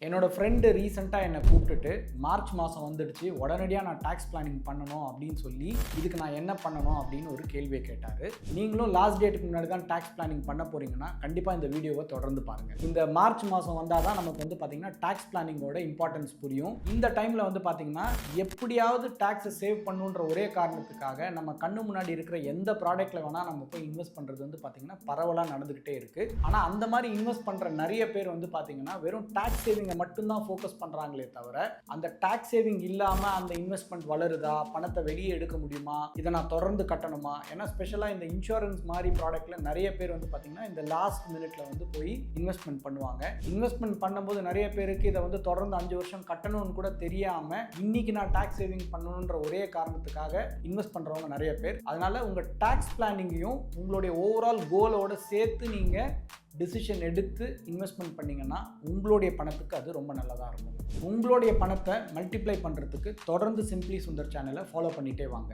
என்னோட ஃப்ரெண்டு ரீசெண்டாக என்னை கூப்பிட்டுட்டு மார்ச் மாதம் வந்துடுச்சு, உடனடியாக நான் டாக்ஸ் பிளானிங் பண்ணணும் அப்படின்னு சொல்லி இதுக்கு நான் என்ன பண்ணணும் அப்படின்னு ஒரு கேள்வியை கேட்டார். நீங்களும் லாஸ்ட் டேட்டுக்கு முன்னாடி தான் டாக்ஸ் பிளானிங் பண்ண போகிறீங்கன்னா கண்டிப்பாக இந்த வீடியோவை தொடர்ந்து பாருங்கள். இந்த மார்ச் மாதம் வந்தால் தான் நமக்கு வந்து பார்த்திங்கன்னா டாக்ஸ் பிளானிங்கோட இம்பார்ட்டன்ஸ் புரியும். இந்த டைமில் வந்து பார்த்திங்கன்னா எப்படியாவது டாக்ஸை சேவ் பண்ணுன்ற ஒரே காரணத்துக்காக நம்ம கண்ணு முன்னாடி இருக்கிற எந்த ப்ராடக்ட்டில் வேணால் நம்ம போய் இன்வெஸ்ட் பண்ணுறது வந்து பார்த்திங்கன்னா பரவலாக நடந்துக்கிட்டே இருக்குது. ஆனால் அந்த மாதிரி இன்வெஸ்ட் பண்ணுற நிறைய பேர் வந்து பார்த்திங்கன்னா வெறும் டாக்ஸ் சேவிங் மட்டும்தான் ஃபோக்கஸ் பண்றாங்களே தவிர அந்த டாக்ஸ் சேவிங் இல்லாம அந்த இன்வெஸ்ட்மெண்ட் வளருதா, பணத்தை வெளியே எடுக்க முடியுமா, இதை நான் தொடர்ந்து கட்டணுமா? ஏன்னா ஸ்பெஷலா இந்த இன்சூரன்ஸ் மாதிரி ப்ராடக்ட்ல நிறைய பேர் வந்து பாத்தீங்கன்னா இந்த லாஸ்ட் மினிட்ல வந்து போய் இன்வெஸ்ட்மெண்ட் பண்ணுவாங்க. இன்வெஸ்ட்மெண்ட் பண்ணும்போது நிறைய பேருக்கு இதை வந்து தொடர்ந்து 5 வருஷம் கட்டணும்னு கூட தெரியாம இன்னைக்கு நான் டாக்ஸ் சேவிங் பண்ணணுன்ற ஒரே காரணத்துக்காக இன்வெஸ்ட் பண்றவங்க நிறைய பேர். அதனால உங்க டாக்ஸ் பிளானிங்கையும் உங்களுடைய ஓவரால் கோலோட சேர்த்து நீங்க டிசிஷன் எடுத்து இன்வெஸ்ட்மெண்ட் பண்ணிங்கன்னா உங்களுடைய பணத்துக்கு அது ரொம்ப நல்லதாக இருக்கும். உங்களுடைய பணத்தை மல்டிப்ளை பண்ணுறதுக்கு தொடர்ந்து சிம்பிளி சுந்தர் சேனலை ஃபாலோ பண்ணிகிட்டே வாங்க.